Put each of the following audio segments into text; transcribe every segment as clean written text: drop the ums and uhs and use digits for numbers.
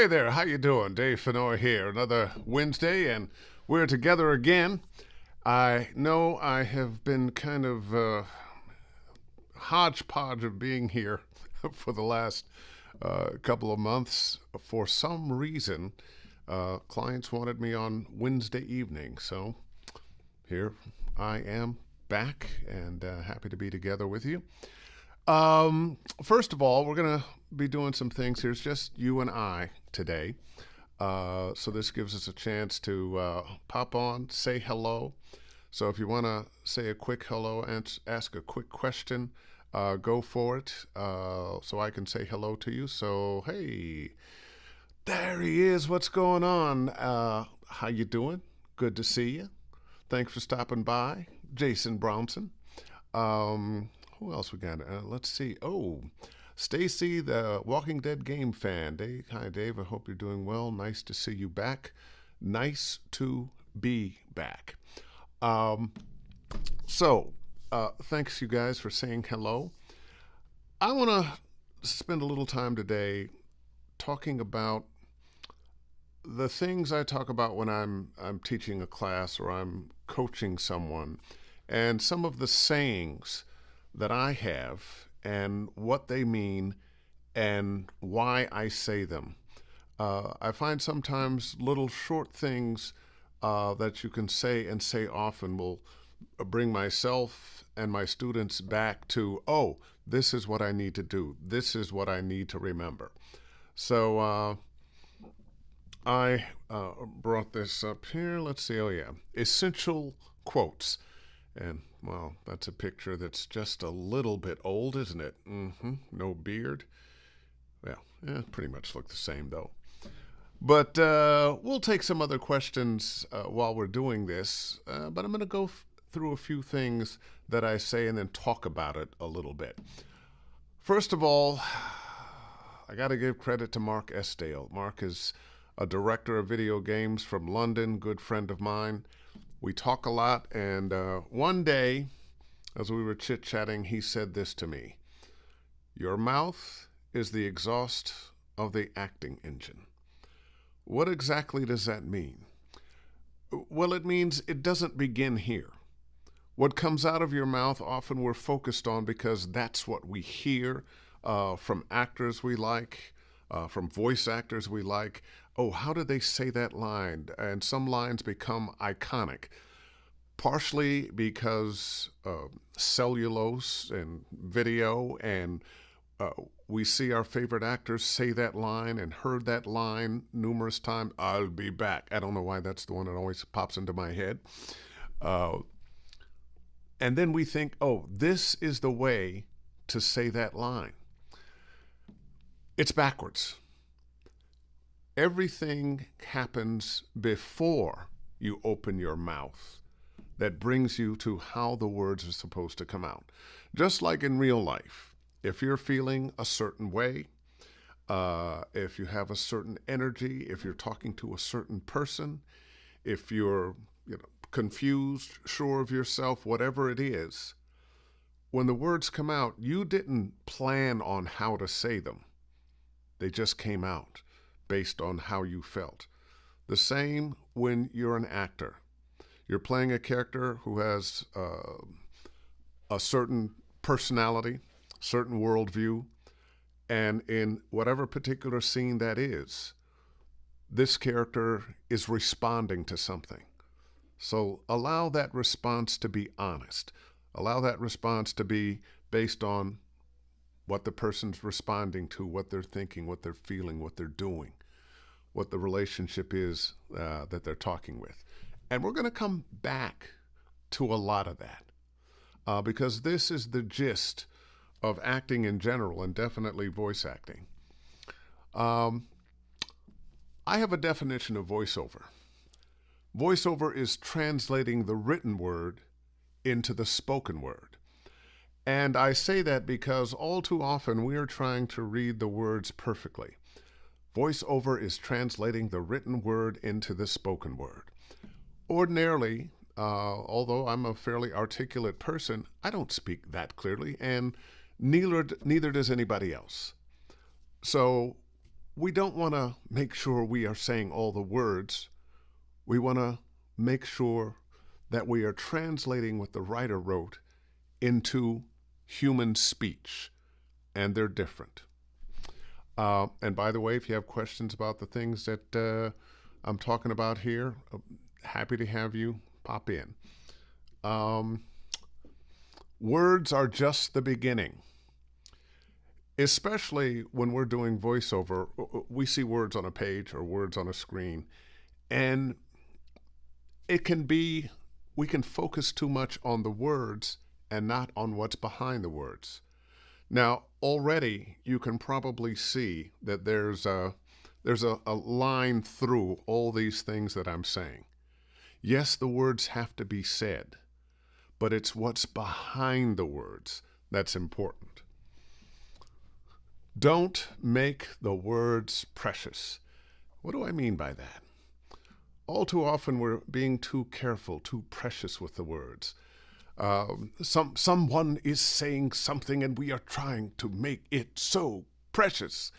Hey there, how you doing? Dave Fennoy here. Another Wednesday, and we're together again. I know I have been kind of hodgepodge of being here for the last couple of months. For some reason, clients wanted me on Wednesday evening, so here I am back and happy to be together with you. First of all, we're going to be doing some things. Here's just you and I today. So this gives us a chance to pop on, say hello. So if you want to say a quick hello and ask a quick question, go for it so I can say hello to you. So, hey, there he is. What's going on? How you doing? Good to see you. Thanks for stopping by. Jason Brownson. Who else we got? Let's see. Oh, Stacy, the Walking Dead game fan. Dave, hi, Dave. I hope you're doing well. Nice to see you back. Nice to be back. Thanks, you guys, for saying hello. I want to spend a little time today talking about the things I talk about when I'm teaching a class or I'm coaching someone, and some of the sayings that I have and what they mean and why I say them. I find sometimes little short things that you can say and say often will bring myself and my students back to, oh, this is what I need to do. This is what I need to remember. So I brought this up here. Let's see. Oh, yeah. Essential quotes. And, well, that's a picture that's just a little bit old, isn't it? No beard. Well, pretty much look the same, though. But we'll take some other questions while we're doing this. But I'm going to go through a few things that I say and then talk about it a little bit. First of all, I got to give credit to Mark Esdale. Mark is a director of video games from London, good friend of mine. We talk a lot, and one day, as we were chit-chatting, he said this to me: "Your mouth is the exhaust of the acting engine." What exactly does that mean? Well, it means it doesn't begin here. What comes out of your mouth often we're focused on because that's what we hear from actors we like, from voice actors we like. Oh, how did they say that line? And some lines become iconic, partially because cellulose and video, and we see our favorite actors say that line and heard that line numerous times. I'll be back. I don't know why that's the one that always pops into my head. And then we think, oh, this is the way to say that line. It's backwards. Everything happens before you open your mouth that brings you to how the words are supposed to come out. Just like in real life, if you're feeling a certain way, if you have a certain energy, if you're talking to a certain person, if you're confused, sure of yourself, whatever it is, when the words come out, you didn't plan on how to say them. They just came out based on how you felt. The same when you're an actor. You're playing a character who has a certain personality, certain worldview, and in whatever particular scene that is, this character is responding to something. So allow that response to be honest. Allow that response to be based on what the person's responding to, what they're thinking, what they're feeling, what they're doing, what the relationship is that they're talking with. And we're going to come back to a lot of that because this is the gist of acting in general and definitely voice acting. I have a definition of voiceover. Voiceover is translating the written word into the spoken word. And I say that because all too often we are trying to read the words perfectly. Voiceover is translating the written word into the spoken word. Ordinarily, although I'm a fairly articulate person, I don't speak that clearly, and neither does anybody else. So we don't want to make sure we are saying all the words. We want to make sure that we are translating what the writer wrote into human speech, and they're different. And by the way, if you have questions about the things that I'm talking about here, happy to have you pop in. Words are just the beginning. Especially when we're doing voiceover, we see words on a page or words on a screen, and it can be, we can focus too much on the words and not on what's behind the words. Now, already you can probably see that there's a line through all these things that I'm saying. Yes, the words have to be said, but it's what's behind the words that's important. Don't make the words precious. What do I mean by that? All too often we're being too careful, too precious with the words. Someone is saying something and we are trying to make it so precious.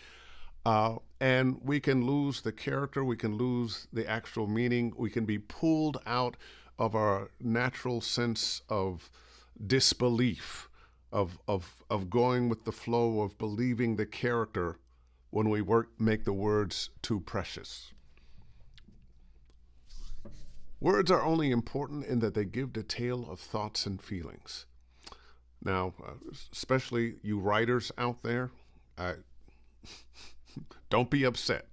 And we can lose the character, we can lose the actual meaning, we can be pulled out of our natural sense of disbelief, of going with the flow, of believing the character when we make the words too precious. Words are only important in that they give detail of thoughts and feelings. Now, especially you writers out there, don't be upset.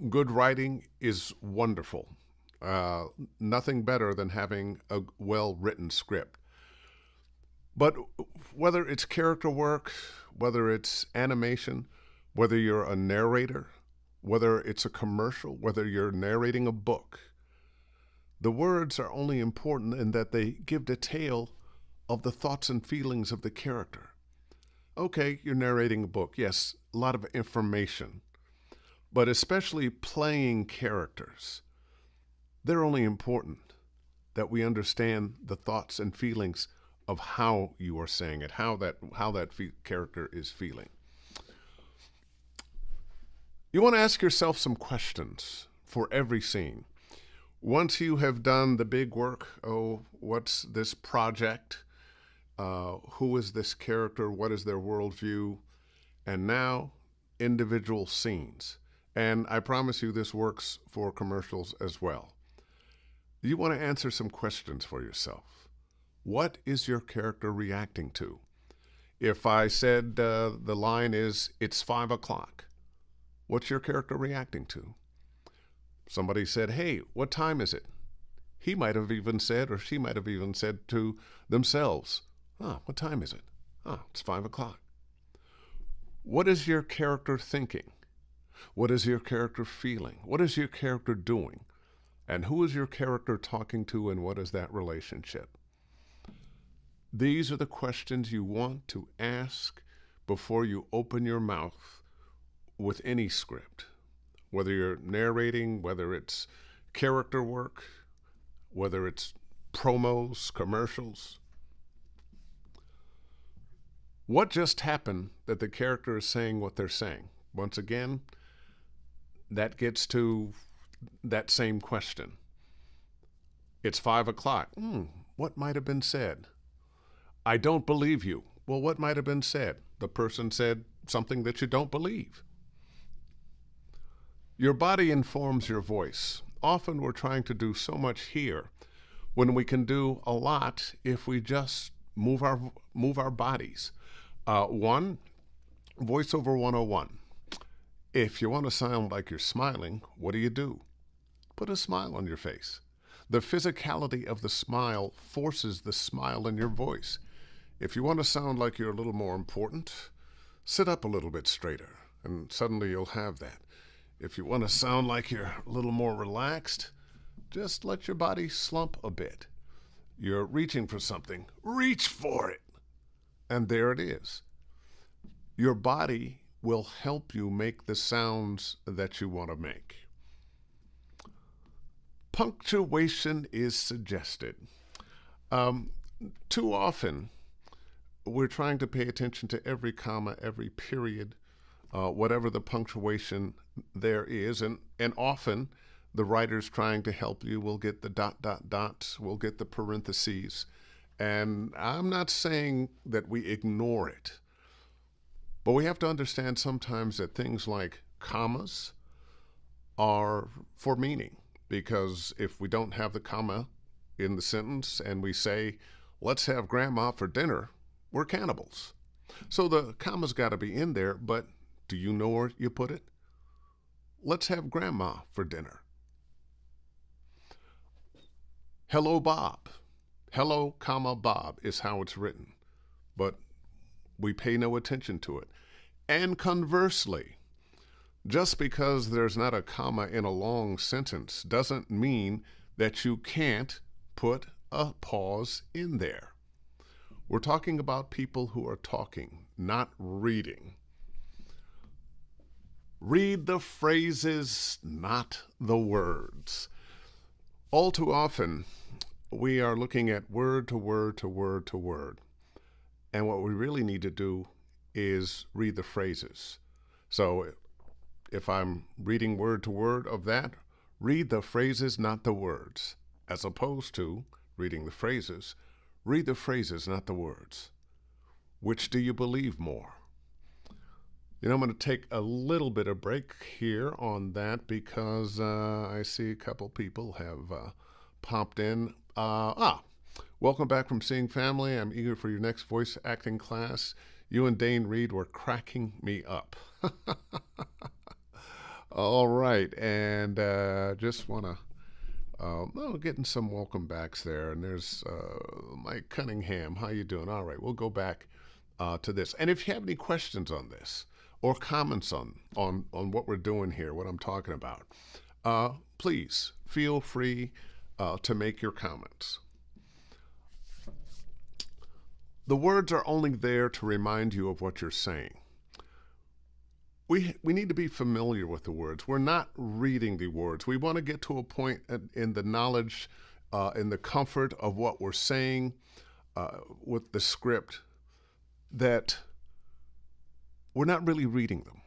Good writing is wonderful. Nothing better than having a well-written script. But whether it's character work, whether it's animation, whether you're a narrator, whether it's a commercial, whether you're narrating a book, the words are only important in that they give detail of the thoughts and feelings of the character. Okay, you're narrating a book. Yes, a lot of information. But especially playing characters, they're only important that we understand the thoughts and feelings of how you are saying it, how that character is feeling. You want to ask yourself some questions for every scene. Once you have done the big work, what's this project? Who is this character? What is their worldview? And now, individual scenes. And I promise you this works for commercials as well. You want to answer some questions for yourself. What is your character reacting to? If I said the line is, "It's 5 o'clock," what's your character reacting to? Somebody said, "Hey, what time is it?" He might have even said, or she might have even said to themselves, "What time is it? It's 5 o'clock." What is your character thinking? What is your character feeling? What is your character doing? And who is your character talking to, and what is that relationship? These are the questions you want to ask before you open your mouth with any script. Whether you're narrating, whether it's character work, whether it's promos, commercials. What just happened that the character is saying what they're saying? Once again, that gets to that same question. It's 5 o'clock. What might have been said? I don't believe you. Well, what might have been said? The person said something that you don't believe. Your body informs your voice. Often we're trying to do so much here when we can do a lot if we just move our bodies. Voiceover 101. If you want to sound like you're smiling, what do? Put a smile on your face. The physicality of the smile forces the smile in your voice. If you want to sound like you're a little more important, sit up a little bit straighter, and suddenly you'll have that. If you want to sound like you're a little more relaxed, just let your body slump a bit. You're reaching for something, reach for it. And there it is. Your body will help you make the sounds that you want to make. Punctuation is suggested. Too often, we're trying to pay attention to every comma, every period, whatever the punctuation there is. And often the writers trying to help you will get the dot, dot, dots, will get the parentheses. And I'm not saying that we ignore it, but we have to understand sometimes that things like commas are for meaning, because if we don't have the comma in the sentence and we say, let's have grandma for dinner, we're cannibals. So the comma's got to be in there, but do you know where you put it? Let's have grandma for dinner. Hello, Bob. Hello, comma, Bob is how it's written, but we pay no attention to it. And conversely, just because there's not a comma in a long sentence doesn't mean that you can't put a pause in there. We're talking about people who are talking, not reading. Read the phrases, not the words. All too often, we are looking at word to word to word to word. And what we really need to do is read the phrases. So if I'm reading word to word of that, read the phrases, not the words. As opposed to reading the phrases, read the phrases, not the words. Which do you believe more? You know, I'm going to take a little bit of break here on that because I see a couple people have popped in. Welcome back from Seeing Family. I'm eager for your next voice acting class. You and Dane Reed were cracking me up. All right, and just want to getting some welcome backs there. And there's Mike Cunningham. How you doing? All right, we'll go back to this. And if you have any questions on this or comments on what we're doing here, what I'm talking about, please feel free to make your comments. The words are only there to remind you of what you're saying. We need to be familiar with the words. We're not reading the words. We want to get to a point in the knowledge, in the comfort of what we're saying with the script, that we're not really reading them.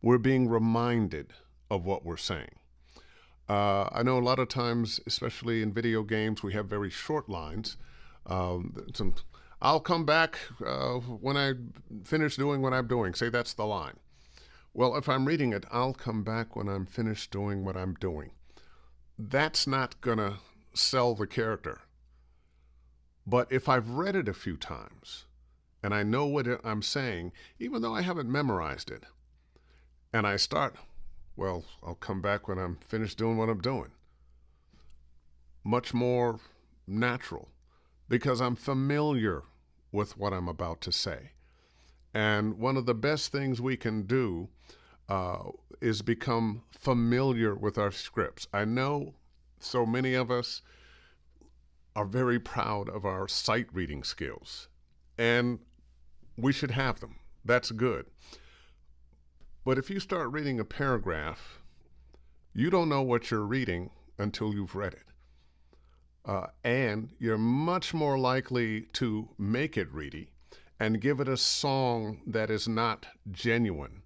We're being reminded of what we're saying. I know a lot of times, especially in video games, we have very short lines. I'll come back when I finish doing what I'm doing. Say that's the line. Well, if I'm reading it, I'll come back when I'm finished doing what I'm doing. That's not going to sell the character. But if I've read it a few times and I know what I'm saying, even though I haven't memorized it, and I start, well, I'll come back when I'm finished doing what I'm doing. Much more natural, because I'm familiar with what I'm about to say. And one of the best things we can do is become familiar with our scripts. I know so many of us are very proud of our sight reading skills, and we should have them. That's good. But if you start reading a paragraph, you don't know what you're reading until you've read it. And you're much more likely to make it ready and give it a song that is not genuine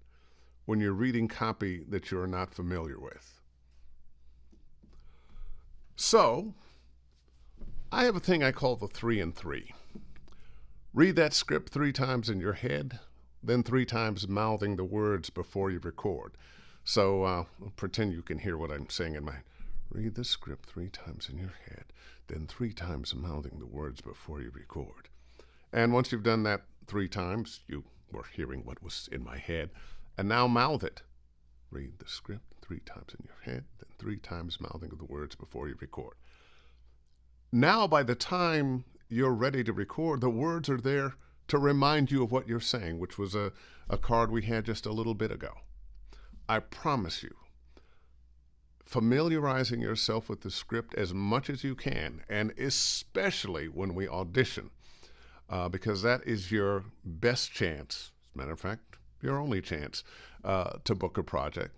when you're reading copy that you're not familiar with. So, I have a thing I call the 3 and 3. Read that script 3 times in your head, then 3 times mouthing the words before you record. So pretend you can hear what I'm saying in my head. Read the script 3 times in your head, then 3 times mouthing the words before you record. And once you've done that 3 times, you were hearing what was in my head, and now mouth it. Read the script 3 times in your head, then 3 times mouthing the words before you record. Now, by the time you're ready to record, the words are there to remind you of what you're saying, which was a card we had just a little bit ago. I promise you, familiarizing yourself with the script as much as you can, and especially when we audition, because that is your best chance, as a matter of fact, your only chance to book a project.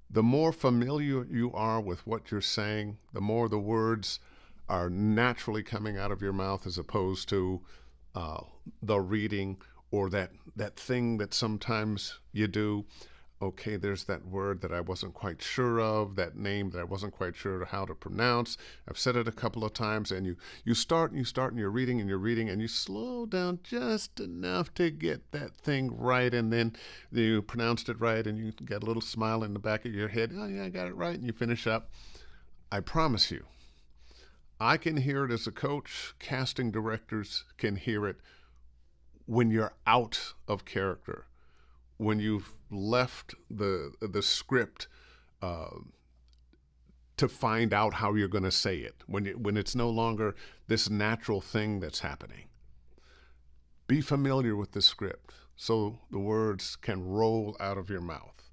The more familiar you are with what you're saying, the more the words are naturally coming out of your mouth, as opposed to the reading or that thing that sometimes you do. Okay, there's that word that I wasn't quite sure of, that name that I wasn't quite sure how to pronounce. I've said it a couple of times, and you start and you're reading and you slow down just enough to get that thing right, and then you pronounced it right, and you get a little smile in the back of your head. Oh yeah, I got it right, and you finish up. I promise you, I can hear it as a coach. Casting directors can hear it when you're out of character, when you've left the script to find out how you're going to say it, when it's no longer this natural thing that's happening. Be familiar with the script so the words can roll out of your mouth.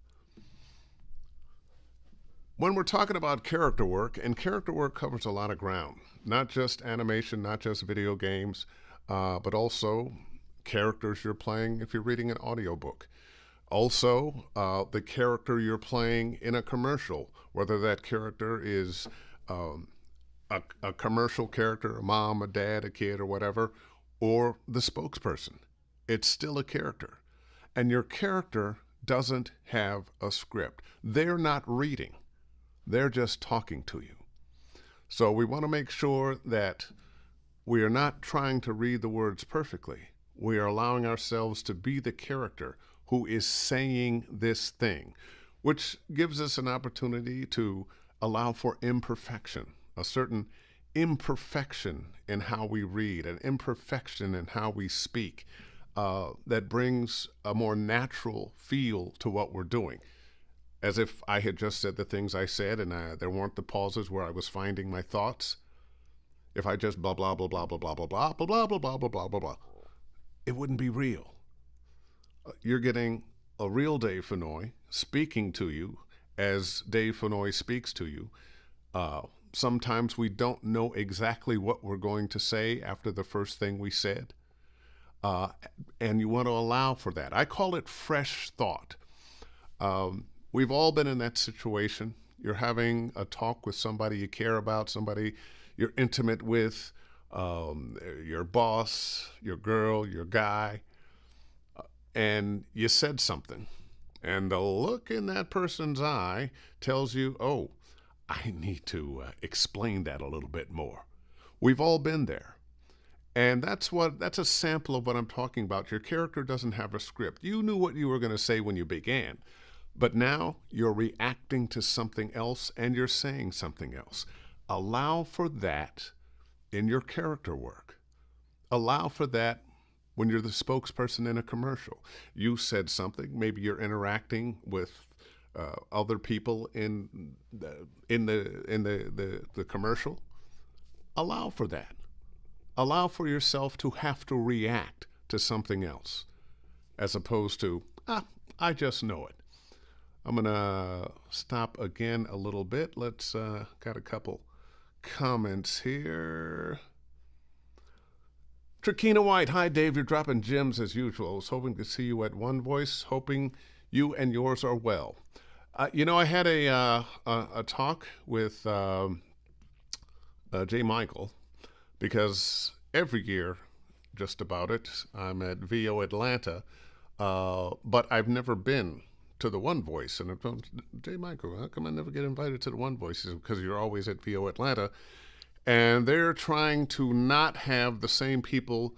When we're talking about character work, and character work covers a lot of ground, not just animation, not just video games, but also characters you're playing if you're reading an audiobook. Also, the character you're playing in a commercial, whether that character is a commercial character, a mom, a dad, a kid, or whatever, or the spokesperson. It's still a character. And your character doesn't have a script. They're not reading. They're just talking to you. So we want to make sure that we are not trying to read the words perfectly. We are allowing ourselves to be the character who is saying this thing, which gives us an opportunity to allow for imperfection, a certain imperfection in how we read, an imperfection in how we speak, that brings a more natural feel to what we're doing. As if I had just said the things I said and there weren't the pauses where I was finding my thoughts. If I just blah, blah, blah, blah, blah, blah, blah, blah, blah, blah, blah, blah, blah, blah, blah, blah, it wouldn't be real. You're getting a real Dave Fennoy speaking to you as Dave Fennoy speaks to you. Sometimes we don't know exactly what we're going to say after the first thing we said. And you want to allow for that. I call it fresh thought. We've all been in that situation. You're having a talk with somebody you care about, somebody you're intimate with, your boss, your girl, your guy, and you said something. And the look in that person's eye tells you, oh, I need to explain that a little bit more. We've all been there. And that's a sample of what I'm talking about. Your character doesn't have a script. You knew what you were going to say when you began, but now you're reacting to something else and you're saying something else. Allow for that in your character work. Allow for that when you're the spokesperson in a commercial. You said something, maybe you're interacting with other people in the commercial. Allow for that. Allow for yourself to have to react to something else, as opposed to, I just know it. I'm going to stop again a little bit. Let's, got a couple comments here. Trakina White, hi Dave, you're dropping gems as usual. I was hoping to see you at One Voice, hoping you and yours are well. I had a talk with J. Michael, because every year, just about it, I'm at VO Atlanta, but I've never been to the One Voice. And I've told J. Michael, how come I never get invited to the One Voice? He said, because you're always at VO Atlanta. And they're trying to not have the same people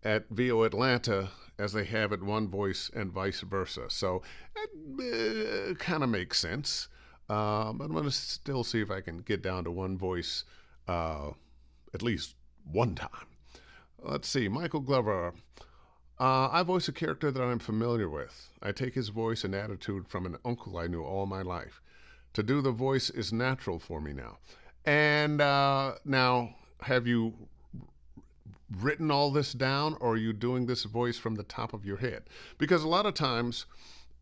at VO Atlanta as they have at One Voice and vice versa. So it kind of makes sense. But I'm going to still see if I can get down to One Voice at least one time. Let's see. Michael Glover. I voice a character that I'm familiar with. I take his voice and attitude from an uncle I knew all my life. To do the voice is natural for me now. And now, have you written all this down, or are you doing this voice from the top of your head? Because a lot of times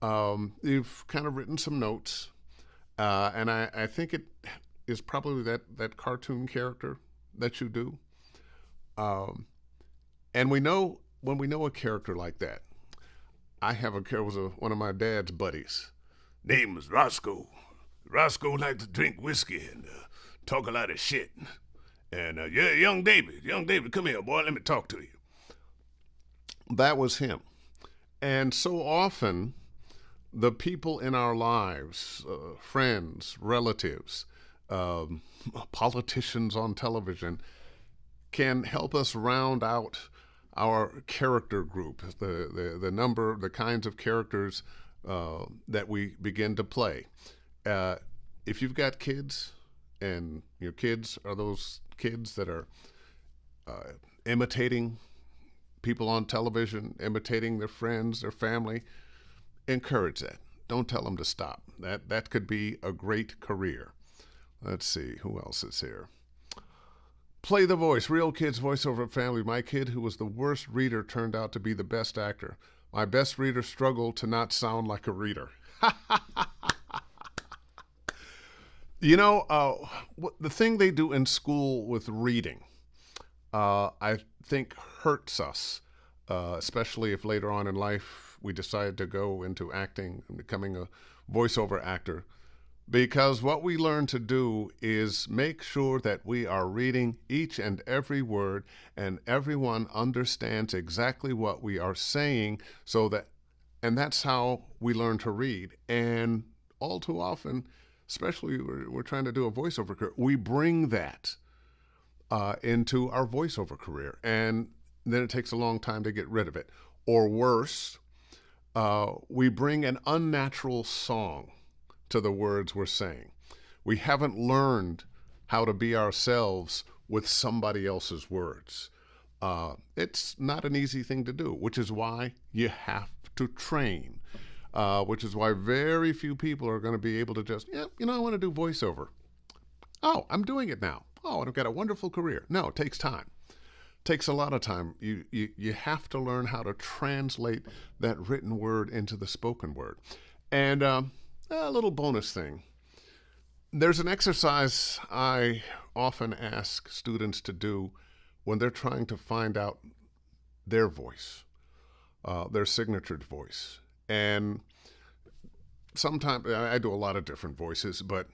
you've kind of written some notes, and I think it is probably that cartoon character that you do. And we know, when we know a character like that, I have a character, was one of my dad's buddies. Name was Roscoe. Roscoe liked to drink whiskey and talk a lot of shit. And young David, come here, boy, let me talk to you. That was him. And so often, the people in our lives, friends, relatives, um, politicians on television, can help us round out our character group, the kinds of characters that we begin to play. Uh, if you've got kids, and your kids are those kids that are uh, imitating people on television, imitating their friends, their family, encourage that. Don't tell them to stop. That could be a great career. Let's see, who else is here? Play the voice. Real kids voiceover family. My kid, who was the worst reader, turned out to be the best actor. My best reader struggled to not sound like a reader. You know, the thing they do in school with reading, I think hurts us, especially if later on in life we decide to go into acting and becoming a voiceover actor. Because what we learn to do is make sure that we are reading each and every word and everyone understands exactly what we are saying, and that's how we learn to read. And all too often, especially we're trying to do a voiceover career, we bring that into our voiceover career, and then it takes a long time to get rid of it. Or worse, we bring an unnatural song to the words we're saying. We haven't learned how to be ourselves with somebody else's words. It's not an easy thing to do, which is why you have to train, which is why very few people are going to be able to just, yeah, I want to do voiceover. Oh, I'm doing it now. Oh, and I've got a wonderful career. No, it takes time. It takes a lot of time. You have to learn how to translate that written word into the spoken word. And a little bonus thing. There's an exercise I often ask students to do when they're trying to find out their voice, their signature voice. And sometimes I do a lot of different voices, but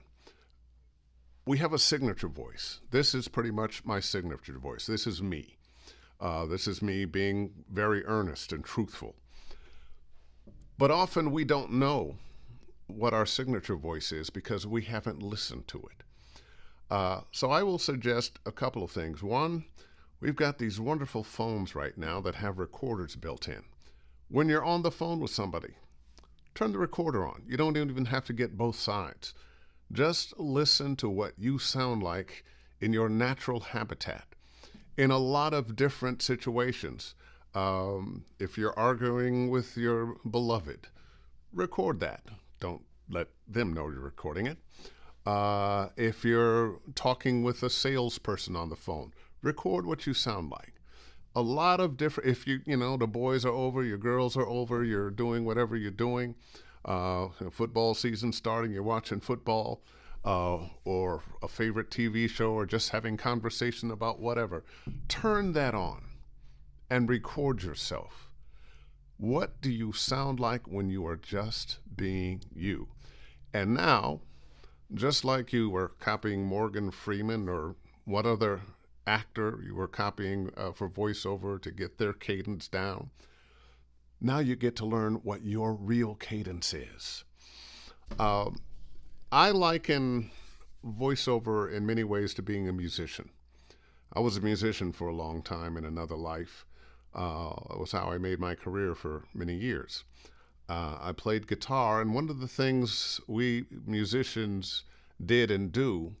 we have a signature voice. This is pretty much my signature voice. This is me. This is me being very earnest and truthful. But often we don't know what our signature voice is because we haven't listened to it. So I will suggest a couple of things. One, we've got these wonderful phones right now that have recorders built in. When you're on the phone with somebody, turn the recorder on. You don't even have to get both sides. Just listen to what you sound like in your natural habitat in a lot of different situations. If you're arguing with your beloved, record that. Don't let them know you're recording it. If you're talking with a salesperson on the phone, record what you sound like. A lot of different, if the boys are over, your girls are over, you're doing whatever you're doing, football season starting, you're watching football, or a favorite TV show, or just having conversation about whatever, turn that on and record yourself. What do you sound like when you are just being you? And now, just like you were copying Morgan Freeman or what other actor you were copying for voiceover to get their cadence down, now you get to learn what your real cadence is. I liken voiceover in many ways to being a musician. I was a musician for a long time in another life. It was how I made my career for many years. I played guitar, and one of the things we musicians did and do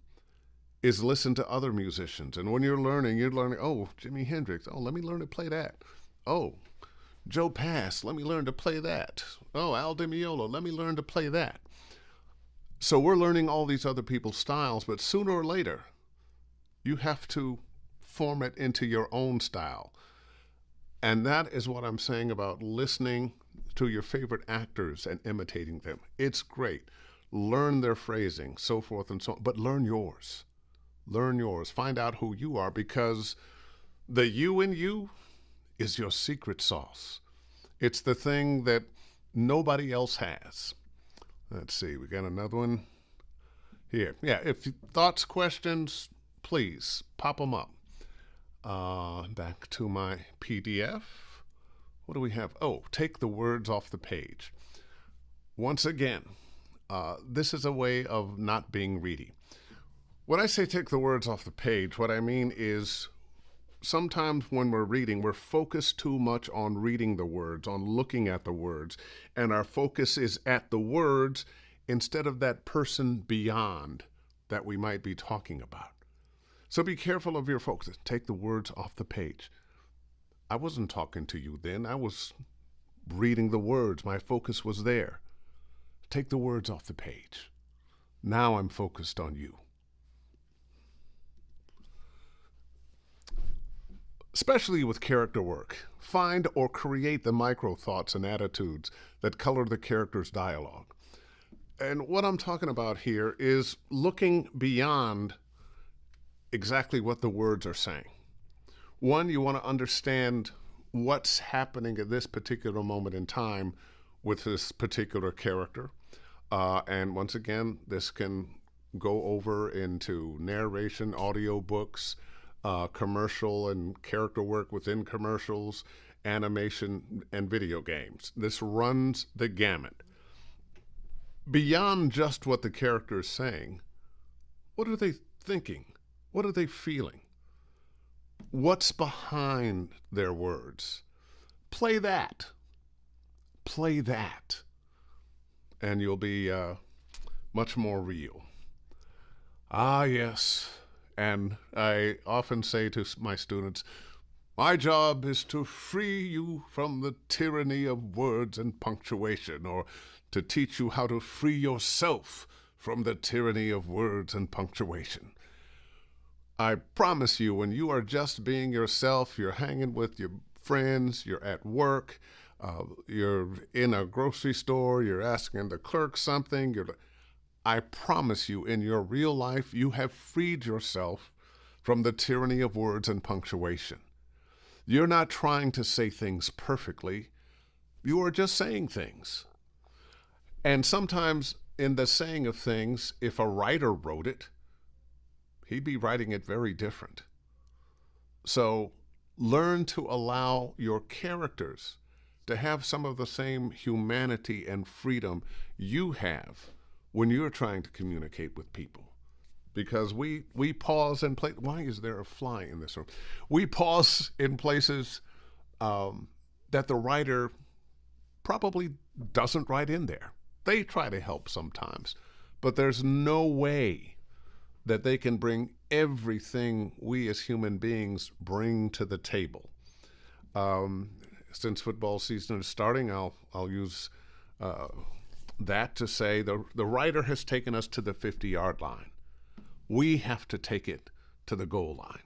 is listen to other musicians. And when you're learning, oh, Jimi Hendrix, oh, let me learn to play that. Oh, Joe Pass, let me learn to play that. Oh, Al Di Meola, let me learn to play that. So we're learning all these other people's styles, but sooner or later, you have to form it into your own style. And that is what I'm saying about listening to your favorite actors and imitating them. It's great. Learn their phrasing, so forth and so on, but learn yours. Learn yours. Find out who you are, because the you in you is your secret sauce. It's the thing that nobody else has. Let's see, we got another one here. Yeah, if thoughts, questions, please pop them up. Back to my PDF. What do we have? Oh, take the words off the page. Once again, this is a way of not being ready. When I say take the words off the page, what I mean is sometimes when we're reading, we're focused too much on reading the words, on looking at the words, and our focus is at the words instead of that person beyond that we might be talking about. So be careful of your focus. Take the words off the page. I wasn't talking to you then. I was reading the words. My focus was there. Take the words off the page. Now I'm focused on you. Especially with character work, find or create the micro thoughts and attitudes that color the character's dialogue. And what I'm talking about here is looking beyond exactly what the words are saying. One, you want to understand what's happening at this particular moment in time with this particular character. And once again, this can go over into narration, audiobooks, commercial and character work within commercials, animation, and video games. This runs the gamut. Beyond just what the character is saying, what are they thinking? What are they feeling? What's behind their words? Play that. Play that. And you'll be much more real. Ah, yes. And I often say to my students, my job is to free you from the tyranny of words and punctuation, or to teach you how to free yourself from the tyranny of words and punctuation. I promise you, when you are just being yourself, you're hanging with your friends, you're at work, you're in a grocery store, you're asking the clerk something, I promise you, in your real life, you have freed yourself from the tyranny of words and punctuation. You're not trying to say things perfectly. You are just saying things. And sometimes in the saying of things, if a writer wrote it, he'd be writing it very different. So learn to allow your characters to have some of the same humanity and freedom you have when you're trying to communicate with people. Because we pause and play. Why is there a fly in this room? We pause in places that the writer probably doesn't write in there. They try to help sometimes, but there's no way that they can bring everything we as human beings bring to the table. Since football season is starting, I'll use that to say the writer has taken us to the 50-yard line. We have to take it to the goal line.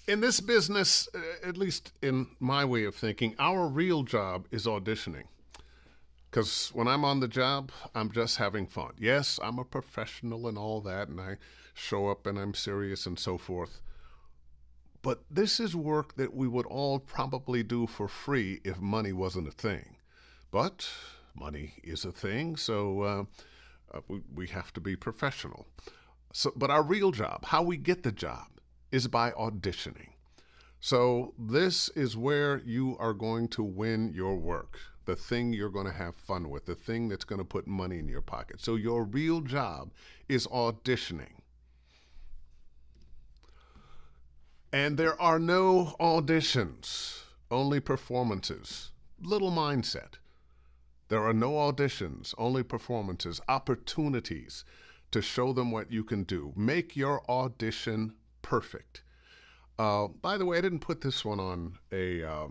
In this business, at least in my way of thinking, our real job is auditioning. Because when I'm on the job, I'm just having fun. Yes, I'm a professional and all that, and I show up and I'm serious and so forth. But this is work that we would all probably do for free if money wasn't a thing. But money is a thing, so we have to be professional. But our real job, how we get the job, is by auditioning. So this is where you are going to win your work, the thing you're going to have fun with, the thing that's going to put money in your pocket. So your real job is auditioning. And there are no auditions, only performances. Little mindset. There are no auditions, only performances, opportunities to show them what you can do. Make your audition perfect. By the way, I didn't put this one on a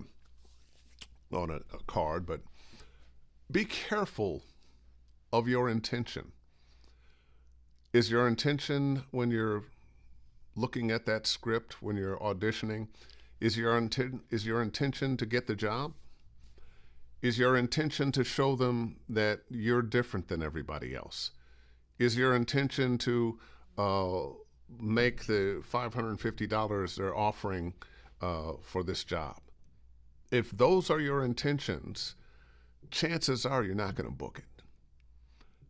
card, but be careful of your intention. Is your intention when you're looking at that script, when you're auditioning, is your intention to get the job? Is your intention to show them that you're different than everybody else? Is your intention to make the $550 they're offering for this job? If those are your intentions, chances are you're not going to book it.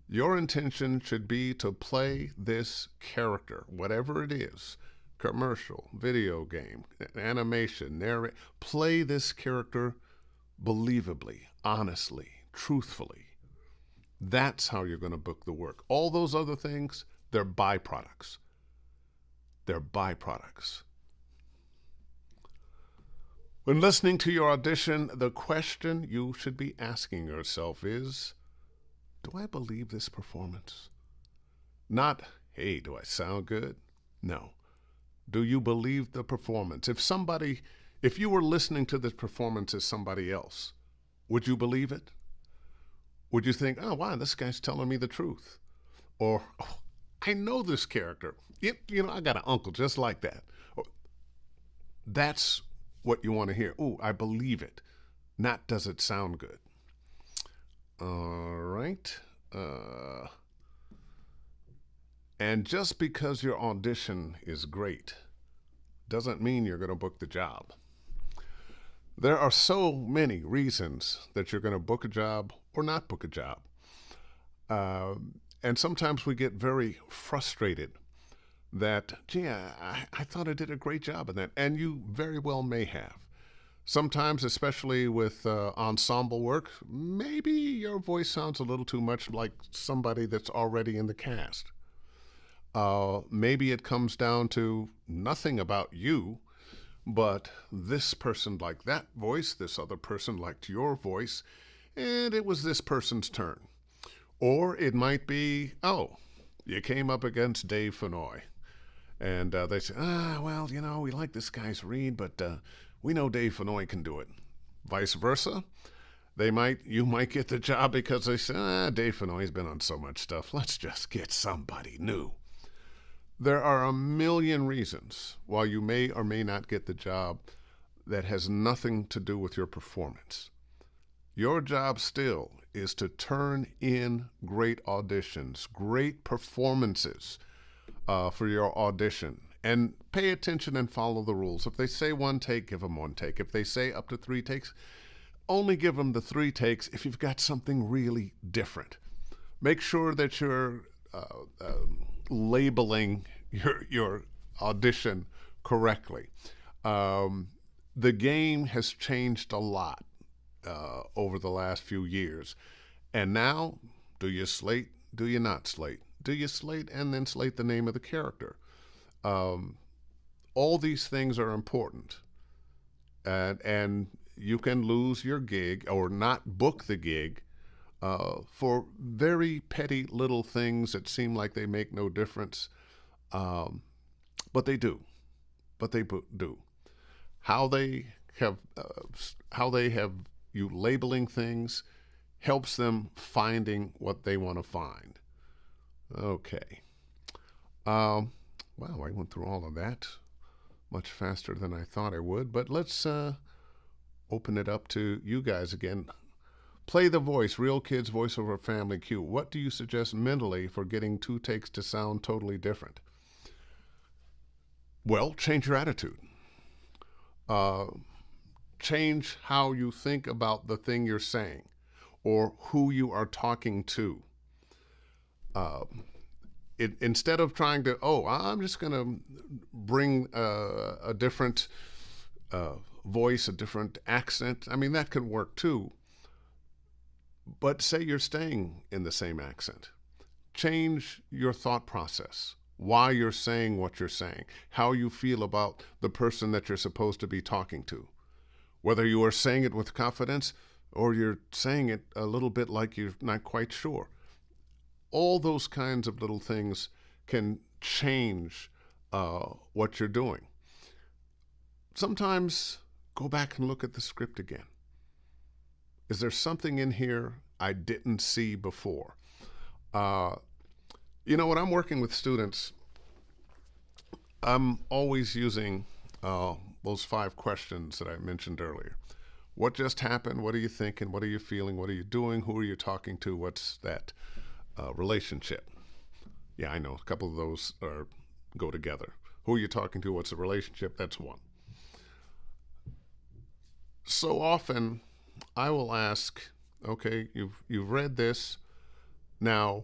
Your intention should be to play this character, whatever it is, commercial, video game, animation, narrate. Play this character believably, honestly, truthfully. That's how you're going to book the work. All those other things, they're byproducts. They're byproducts. When listening to your audition, the question you should be asking yourself is, do I believe this performance? Not, hey, do I sound good? No. Do you believe the performance? If you were listening to this performance as somebody else, would you believe it? Would you think, oh, wow, this guy's telling me the truth? Or, oh, I know this character. I got an uncle just like that. Or, that's what you want to hear. Oh, I believe it. Not does it sound good. All right. And just because your audition is great doesn't mean you're going to book the job. There are so many reasons that you're going to book a job or not book a job. And sometimes we get very frustrated that, gee, I thought I did a great job in that. And you very well may have. Sometimes, especially with ensemble work, maybe your voice sounds a little too much like somebody that's already in the cast. Maybe it comes down to nothing about you, but this person liked that voice, this other person liked your voice, and it was this person's turn. Or it might be, oh, you came up against Dave Fennoy, and they say, well, we like this guy's read, but we know Dave Fennoy can do it. Vice versa. You might get the job because they say, Dave Fennoy's been on so much stuff. Let's just get somebody new. There are a million reasons why you may or may not get the job that has nothing to do with your performance. Your job still is to turn in great auditions, great performances for your audition. And pay attention and follow the rules. If they say one take, give them one take. If they say up to 3 takes, only give them the 3 takes if you've got something really different. Make sure that you're labeling your audition correctly. The game has changed a lot over the last few years. And now, do you slate? Do you not slate? Do you slate and then slate the name of the character? All these things are important. And you can lose your gig or not book the gig for very petty little things that seem like they make no difference. But they do. But they do. How they have you labeling things helps them finding what they want to find. Okay. Wow, I went through all of that much faster than I thought I would. But let's open it up to you guys again. Play the voice, Real Kids Voiceover Family Q. What do you suggest mentally for getting 2 takes to sound totally different? Well, change your attitude. Change how you think about the thing you're saying or who you are talking to. Instead of trying to, I'm just going to bring a different voice, a different accent. I mean, that could work too. But say you're staying in the same accent. Change your thought process, why you're saying what you're saying, how you feel about the person that you're supposed to be talking to. Whether you are saying it with confidence or you're saying it a little bit like you're not quite sure. All those kinds of little things can change what you're doing. Sometimes go back and look at the script again. Is there something in here I didn't see before? When I'm working with students, I'm always using those 5 questions that I mentioned earlier. What just happened? What are you thinking? What are you feeling? What are you doing? Who are you talking to? What's that relationship? Yeah, I know. A couple of those go together. Who are you talking to? What's the relationship? That's one. So often, I will ask, okay, you've read this. Now,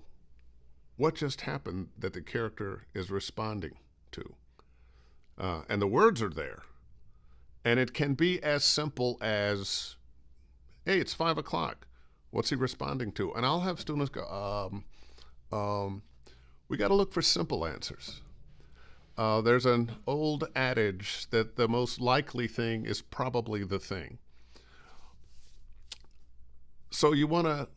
what just happened that the character is responding to? and the words are there. And it can be as simple as, hey, it's 5 o'clock. What's he responding to? And I'll have students go, we got to look for simple answers. There's an old adage that the most likely thing is probably the thing. So you want to,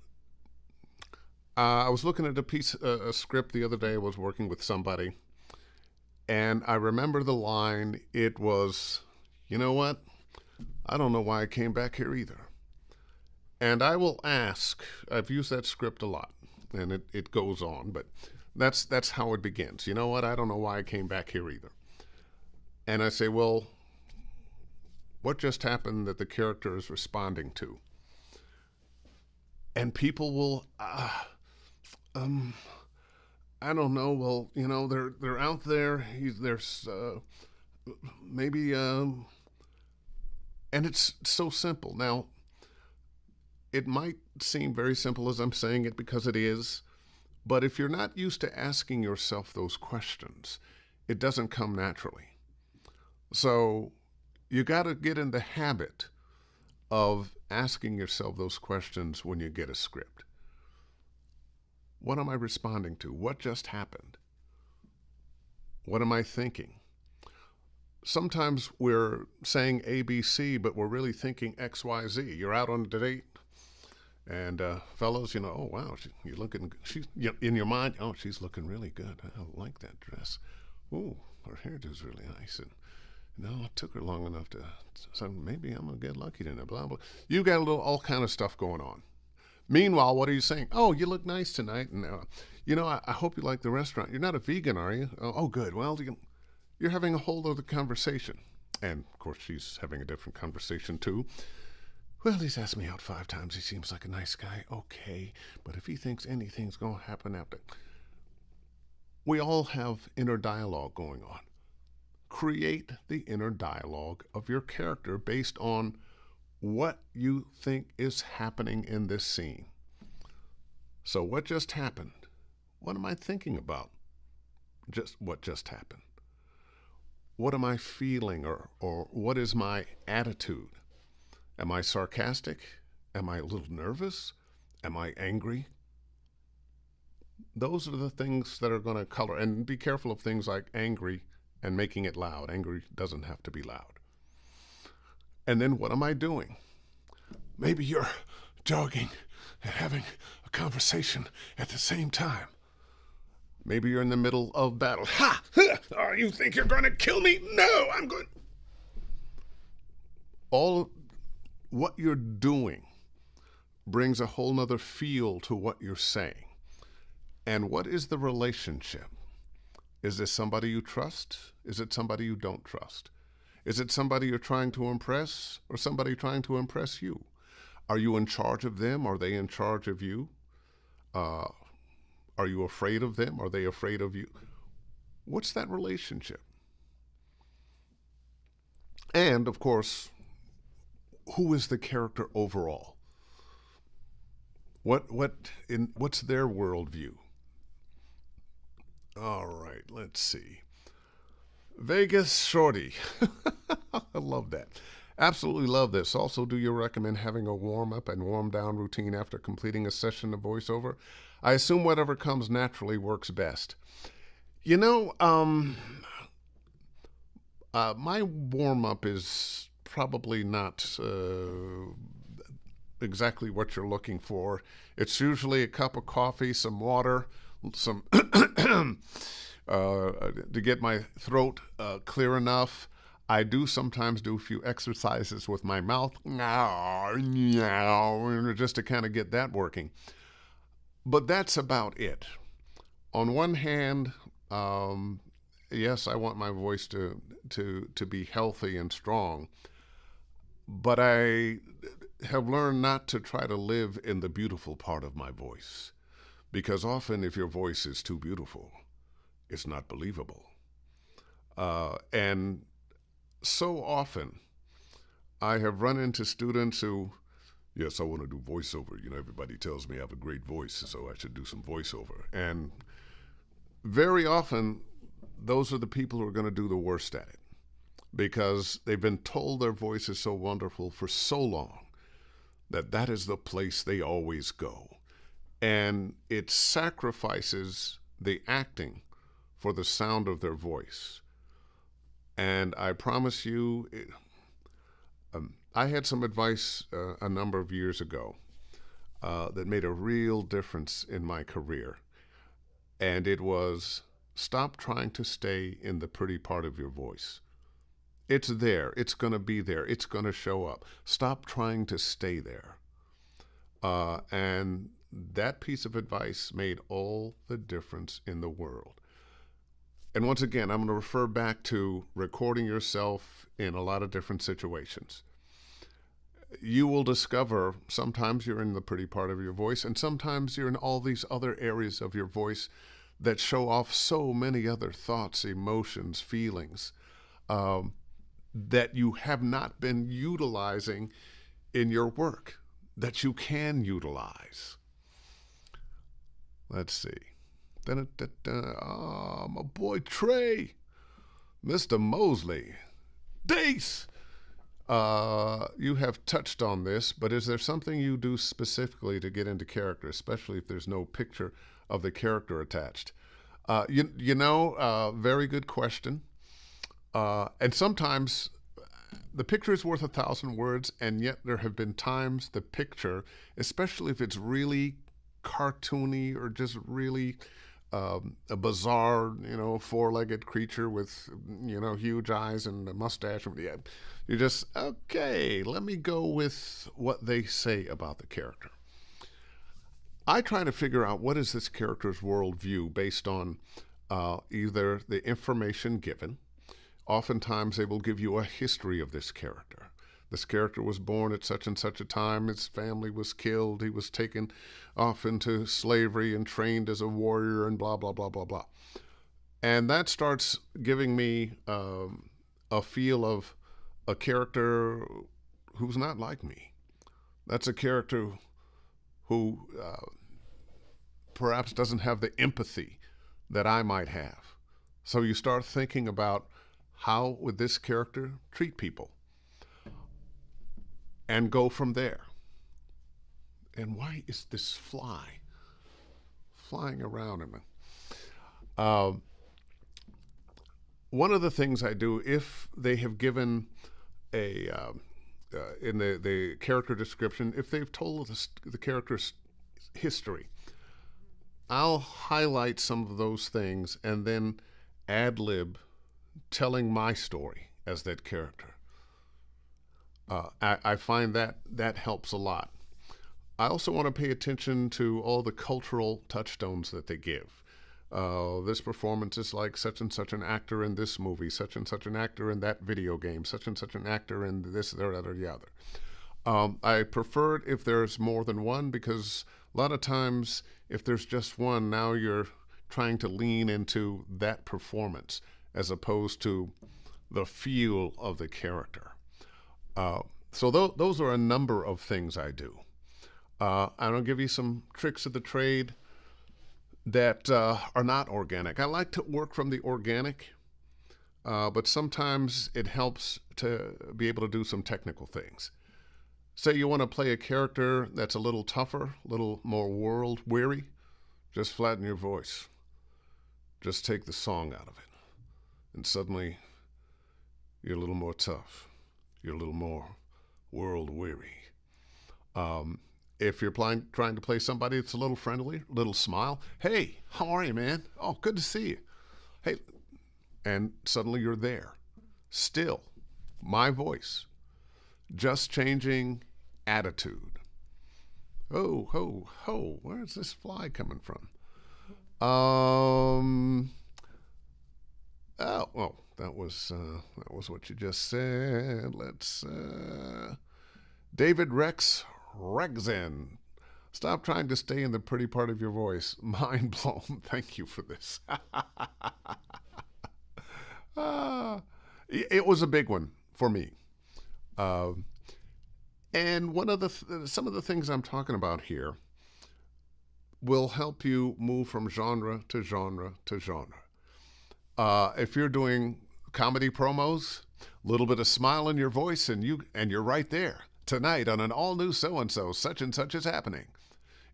I was looking at a script the other day. I was working with somebody, and I remember the line. It was, you know what? I don't know why I came back here either. And I will ask, I've used that script a lot, and it goes on, but that's how it begins. You know what? I don't know why I came back here either. And I say, well, what just happened that the character is responding to? And people will, I don't know. Well, you know, they're out there. There's maybe, and it's so simple. Now, it might seem very simple as I'm saying it because it is, but if you're not used to asking yourself those questions, it doesn't come naturally. So you got to get in the habit of asking yourself those questions when you get a script. What am I responding to? What just happened? What am I thinking? Sometimes we're saying ABC, but we're really thinking XYZ. You're out on a date, and fellows, you know, oh wow, you're looking. She's in your mind. Oh, she's looking really good. I like that dress. Ooh, her hairdo's really nice. And no, it took her long enough to. So maybe I'm gonna get lucky tonight. Blah blah. You got all kind of stuff going on. Meanwhile, what are you saying? Oh, you look nice tonight, and you know, I hope you like the restaurant. You're not a vegan, are you? Oh, good. Well, you're having a whole other conversation, and of course, she's having a different conversation too. Well, he's asked me out 5 times. He seems like a nice guy. Okay, but if he thinks anything's gonna happen after, we all have inner dialogue going on. Create the inner dialogue of your character based on what you think is happening in this scene. So what just happened? What am I thinking about? What just happened? What am I feeling, or what is my attitude? Am I sarcastic? Am I a little nervous? Am I angry? Those are the things that are going to color. And be careful of things like angry and making it loud. Angry doesn't have to be loud. And then what am I doing? Maybe you're jogging and having a conversation at the same time. Maybe you're in the middle of battle. Ha! Oh, you think you're going to kill me? No, I'm going. All what you're doing brings a whole nother feel to what you're saying. And what is the relationship? Is this somebody you trust? Is it somebody you don't trust? Is it somebody you're trying to impress, or somebody trying to impress you? Are you in charge of them? Are they in charge of you? Are you afraid of them? Are they afraid of you? What's that relationship? And, of course, who is the character overall? What's their worldview? All right, let's see. Vegas Shorty. I love that. Absolutely love this. Also, do you recommend having a warm-up and warm-down routine after completing a session of voiceover? I assume whatever comes naturally works best. You know, my warm-up is probably not exactly what you're looking for. It's usually a cup of coffee, some water, some to get my throat clear enough. I do sometimes do a few exercises with my mouth, just to kind of get that working. But that's about it. On one hand, yes, I want my voice to be healthy and strong, but I have learned not to try to live in the beautiful part of my voice, because often if your voice is too beautiful, it's not believable. And so often I have run into students who, yes, I want to do voiceover. You know, everybody tells me I have a great voice, so I should do some voiceover. And very often, those are the people who are going to do the worst at it. because they've been told their voice is so wonderful for so long that that is the place they always go. And it sacrifices the acting for the sound of their voice. And I promise you, I had some advice a number of years ago that made a real difference in my career. And it was, stop trying to stay in the pretty part of your voice. It's there. It's going to be there. It's going to show up. Stop trying to stay there. And that piece of advice made all the difference in the world. And once again, I'm going to refer back to recording yourself in a lot of different situations. You will discover sometimes you're in the pretty part of your voice, and sometimes you're in all these other areas of your voice that show off so many other thoughts, emotions, feelings that you have not been utilizing in your work, that you can utilize. Let's see. My boy Trey, Mr. Mosley, Dace. You have touched on this, but is there something you do specifically to get into character, especially if there's no picture of the character attached? Very good question. And sometimes the picture is worth 1,000 words, and yet there have been times the picture, especially if it's really cartoony or just really a bizarre, four-legged creature with, huge eyes and a mustache. You're just, okay, let me go with what they say about the character. I try to figure out what is this character's worldview based on either the information given. Oftentimes they will give you a history of this character. This character was born at such and such a time. His family was killed. He was taken off into slavery and trained as a warrior and blah, blah, blah, blah, blah. And that starts giving me a feel of a character who's not like me. That's a character who perhaps doesn't have the empathy that I might have. So you start thinking about how would this character treat people? And go from there. And why is this fly flying around in me? One of the things I do, if they have given in the character description, if they've told the character's history, I'll highlight some of those things and then ad-lib telling my story as that character. I find that helps a lot. I also want to pay attention to all the cultural touchstones that they give. This performance is like such and such an actor in this movie, such and such an actor in that video game, such and such an actor in this, that, or the other. I prefer it if there's more than one, because a lot of times if there's just one, now you're trying to lean into that performance as opposed to the feel of the character. So those are a number of things I do. I'll give you some tricks of the trade that are not organic. I like to work from the organic, but sometimes it helps to be able to do some technical things. Say you want to play a character that's a little tougher, a little more world-weary, just flatten your voice. Just take the song out of it, and suddenly you're a little more tough. You're a little more world-weary. If you're trying to play somebody that's a little friendly, a little smile, hey, how are you, man? Oh, good to see you. Hey, and suddenly you're there. Still, my voice, just changing attitude. Oh, ho, ho, where's this fly coming from? That was what you just said. Let's David Rex Regzen. Stop trying to stay in the pretty part of your voice. Mind blown. Thank you for this. It was a big one for me. And some of the things I'm talking about here will help you move from genre to genre to genre. If you're doing comedy promos, a little bit of smile in your voice, and you're right there. Tonight on an all-new so-and-so, such and such is happening.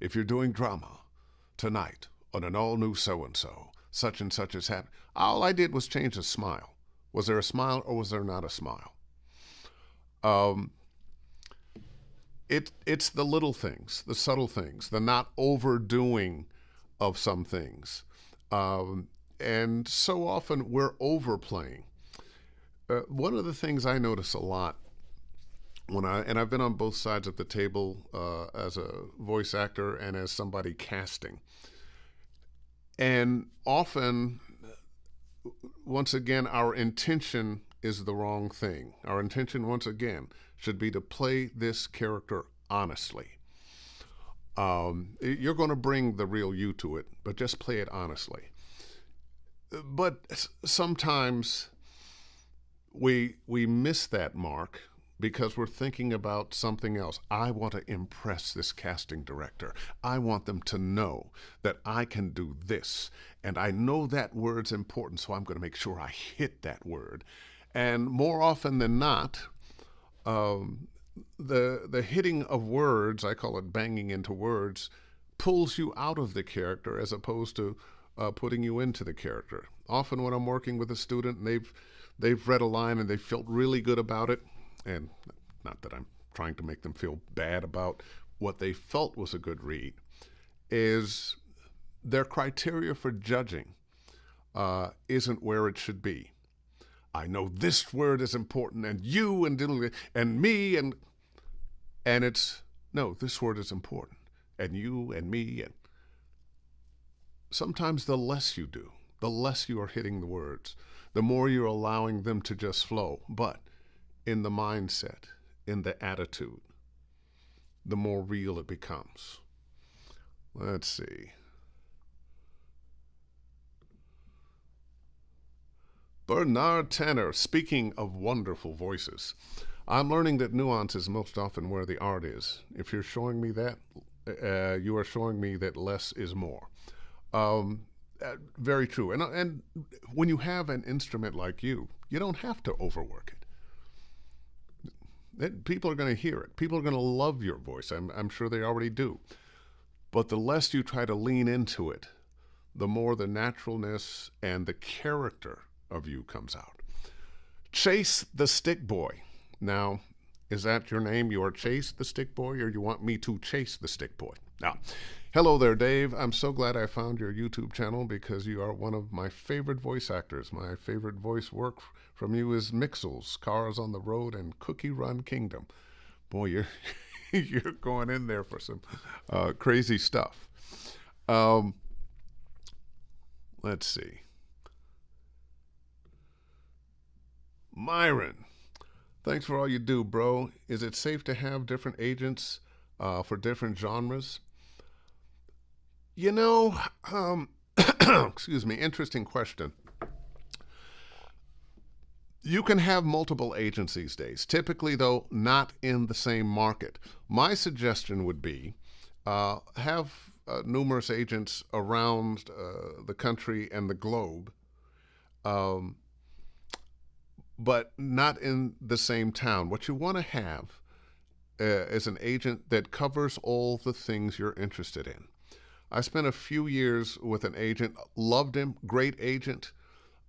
If you're doing drama, tonight on an all-new so-and-so, such and such is happening. All I did was change a smile. Was there a smile or was there not a smile? It's the little things, the subtle things, the not overdoing of some things. And so often we're overplaying. One of the things I notice a lot and I've been on both sides of the table as a voice actor and as somebody casting. And often, once again, our intention is the wrong thing. Our intention, once again, should be to play this character honestly. You're going to bring the real you to it, but just play it honestly. But sometimes we miss that mark because we're thinking about something else. I want to impress this casting director. I want them to know that I can do this. And I know that word's important, so I'm going to make sure I hit that word. And more often than not, the hitting of words, I call it banging into words, pulls you out of the character as opposed to putting you into the character. Often when I'm working with a student and they've read a line and they felt really good about it, and not that I'm trying to make them feel bad about what they felt was a good read, is their criteria for judging isn't where it should be. I know this word is important, and you and me and it's no, this word is important, and you and me, and sometimes the less you do, the less you are hitting the words, the more you're allowing them to just flow. But in the mindset, in the attitude, the more real it becomes. Let's see. Bernard Tanner, speaking of wonderful voices, I'm learning that nuance is most often where the art is. If you're showing me that, you are showing me that less is more. Very true. And when you have an instrument like you don't have to overwork it. People are going to hear it. People are going to love your voice. I'm sure they already do. But the less you try to lean into it, the more the naturalness and the character of you comes out. Chase the Stick Boy. Now, is that your name? You are Chase the Stick Boy, or you want me to chase the Stick Boy? Now, hello there, Dave. I'm so glad I found your YouTube channel because you are one of my favorite voice actors. My favorite voice work from you is Mixels, Cars on the Road, and Cookie Run Kingdom. Boy, you're going in there for some crazy stuff. Let's see. Myron, thanks for all you do, bro. Is it safe to have different agents for different genres? You know, excuse me, interesting question. You can have multiple agents these days, typically, though, not in the same market. My suggestion would be have numerous agents around the country and the globe, but not in the same town. What you want to have is an agent that covers all the things you're interested in. I spent a few years with an agent, loved him, great agent,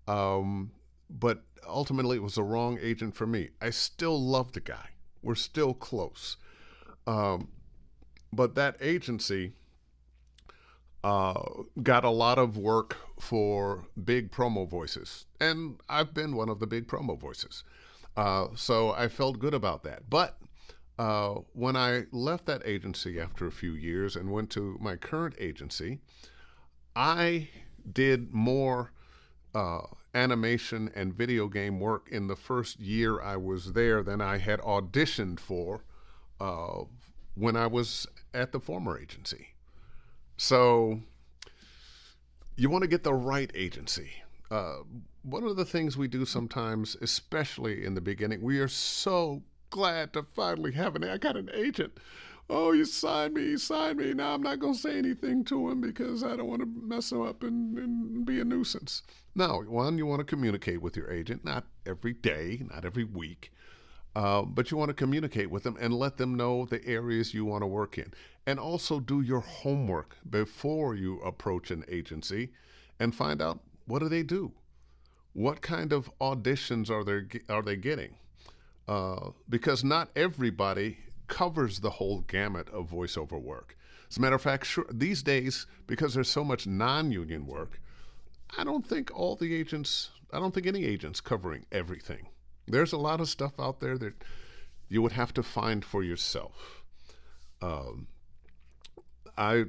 but ultimately it was the wrong agent for me. I still love the guy. We're still close. But that agency got a lot of work for big promo voices. And I've been one of the big promo voices. So I felt good about that. But when I left that agency after a few years and went to my current agency, I did more animation and video game work in the first year I was there than I had auditioned for when I was at the former agency. So you want to get the right agency. One of the things we do sometimes, especially in the beginning, we are so glad to finally have I got an agent. Oh, you signed me, you signed me. Now I'm not going to say anything to him because I don't want to mess him up and be a nuisance. No, one, you want to communicate with your agent, not every day, not every week, but you want to communicate with them and let them know the areas you want to work in. And also do your homework before you approach an agency and find out, what do they do? What kind of auditions are they getting? Because not everybody covers the whole gamut of voiceover work. As a matter of fact, sure, these days, because there's so much non-union work, I don't think any agents covering everything. There's a lot of stuff out there that you would have to find for yourself. Um, I,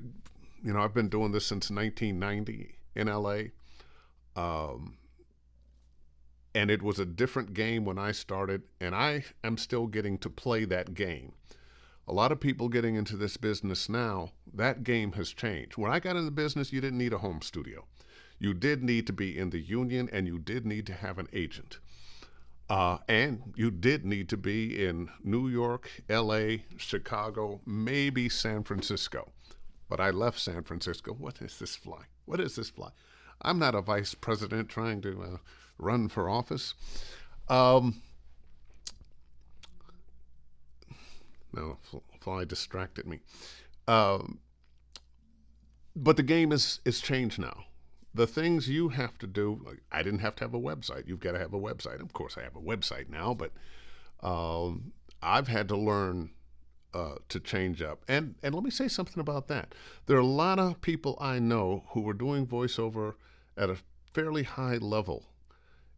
I've been doing this since 1990 in LA. Um, and it was a different game when I started, and I am still getting to play that game. A lot of people getting into this business now, that game has changed. When I got in the business, you didn't need a home studio. You did need to be in the union, and you did need to have an agent. And you did need to be in New York, LA, Chicago, maybe San Francisco. But I left San Francisco. What is this fly? What is this fly? I'm not a vice president trying to run for office. No, fly distracted me. Um, but the game is changed now. The things you have to do, like, I didn't have to have a website. You've got to have a website. Of course, I have a website now, but I've had to learn to change up. And let me say something about that. There are a lot of people I know who were doing voiceover at a fairly high level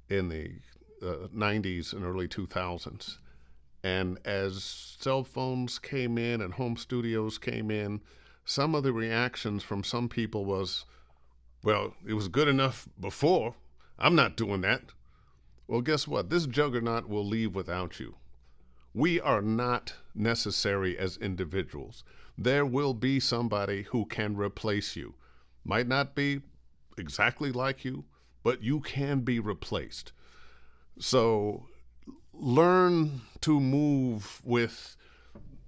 in the 90s and early 2000s. And as cell phones came in and home studios came in, some of the reactions from some people was, well, it was good enough before. I'm not doing that. Well, guess what? This juggernaut will leave without you. We are not necessary as individuals. There will be somebody who can replace you. Might not be exactly like you, but you can be replaced. So learn to move with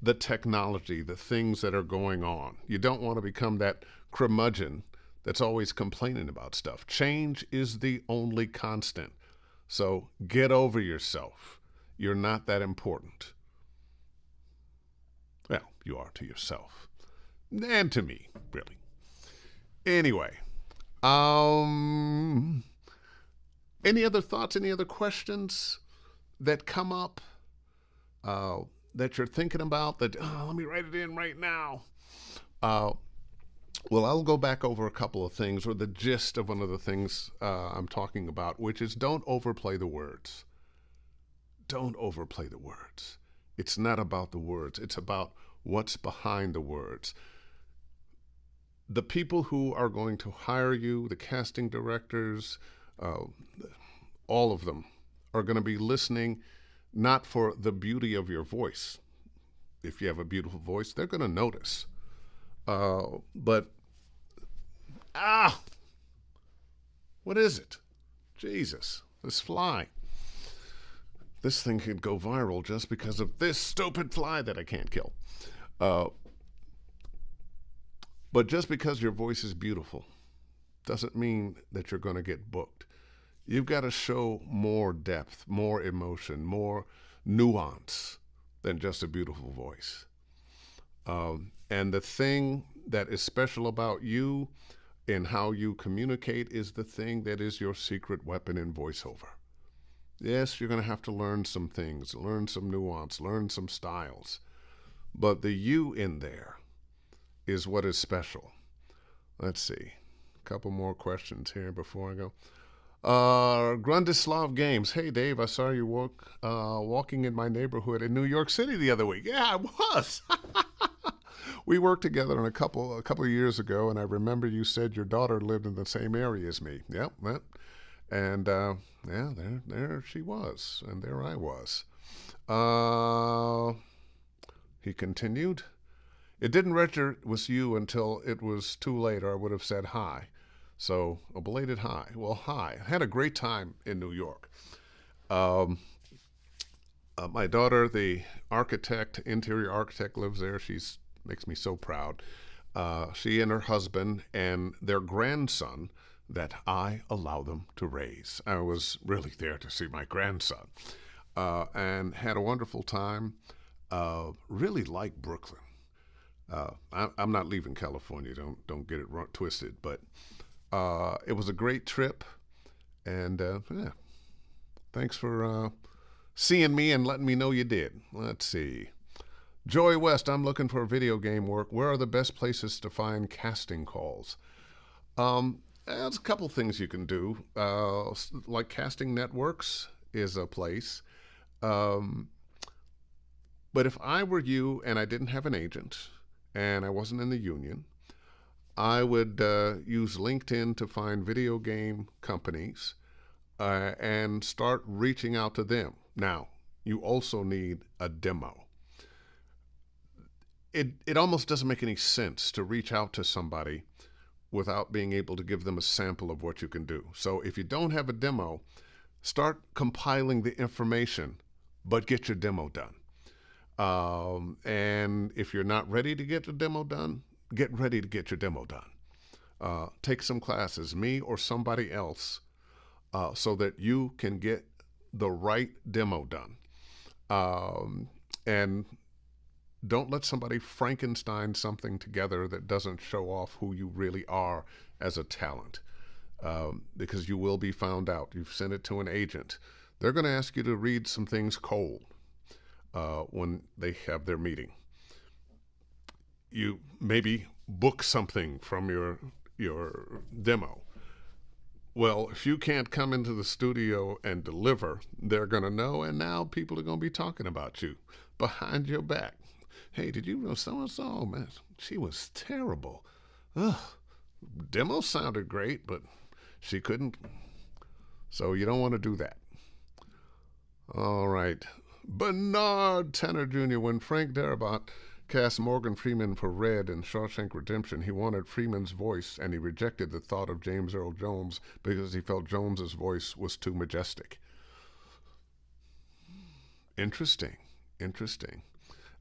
the technology, the things that are going on. You don't want to become that curmudgeon that's always complaining about stuff. Change is the only constant. So get over yourself. You're not that important. Well, you are to yourself. And to me, really. Anyway, any other thoughts, any other questions that come up that you're thinking about that, let me write it in right now. Well, I'll go back over a couple of things, or the gist of one of the things I'm talking about, which is don't overplay the words. Don't overplay the words. It's not about the words. It's about what's behind the words. The people who are going to hire you, the casting directors, all of them are going to be listening not for the beauty of your voice. If you have a beautiful voice, they're going to notice. But what is it? Jesus, this fly. This thing could go viral just because of this stupid fly that I can't kill. But just because your voice is beautiful doesn't mean that you're going to get booked. You've got to show more depth, more emotion, more nuance than just a beautiful voice. And the thing that is special about you and how you communicate is the thing that is your secret weapon in voiceover. Yes, you're going to have to learn some things, learn some nuance, learn some styles. But the you in there is what is special. Let's see. A couple more questions here before I go. Grundislav Games. Hey, Dave, I saw you walking in my neighborhood in New York City the other week. Yeah, I was. We worked together a couple of years ago, and I remember you said your daughter lived in the same area as me. Yep. And there she was, and there I was. He continued. It didn't register it was you until it was too late, or I would have said hi. So a belated hi. Well, hi. I had a great time in New York. My daughter, the architect, interior architect, lives there. She's makes me so proud. She and her husband and their grandson that I allow them to raise. I was really there to see my grandson and had a wonderful time. Really like Brooklyn. I'm not leaving California. Don't get it twisted. But it was a great trip, and yeah, thanks for seeing me and letting me know you did. Let's see. Joy West, I'm looking for video game work. Where are the best places to find casting calls? There's a couple things you can do. Like Casting Networks is a place. Um, but if I were you and I didn't have an agent and I wasn't in the union, I would use LinkedIn to find video game companies and start reaching out to them. Now, you also need a demo. It almost doesn't make any sense to reach out to somebody without being able to give them a sample of what you can do. So if you don't have a demo, start compiling the information, but get your demo done. And if you're not ready to get the demo done, get ready to get your demo done. Take some classes, me or somebody else, so that you can get the right demo done. And don't let somebody Frankenstein something together that doesn't show off who you really are as a talent, because you will be found out. You've sent it to an agent. They're going to ask you to read some things cold when they have their meeting. You maybe book something from your demo. Well, if you can't come into the studio and deliver, they're going to know, and now people are going to be talking about you behind your back. Hey, did you know so-and-so? Oh, man, she was terrible. Ugh. Demo sounded great, but she couldn't. So you don't want to do that. All right. Bernard Tanner Jr., when Frank Darabont cast Morgan Freeman for Red in Shawshank Redemption, he wanted Freeman's voice, and he rejected the thought of James Earl Jones because he felt Jones's voice was too majestic. Interesting.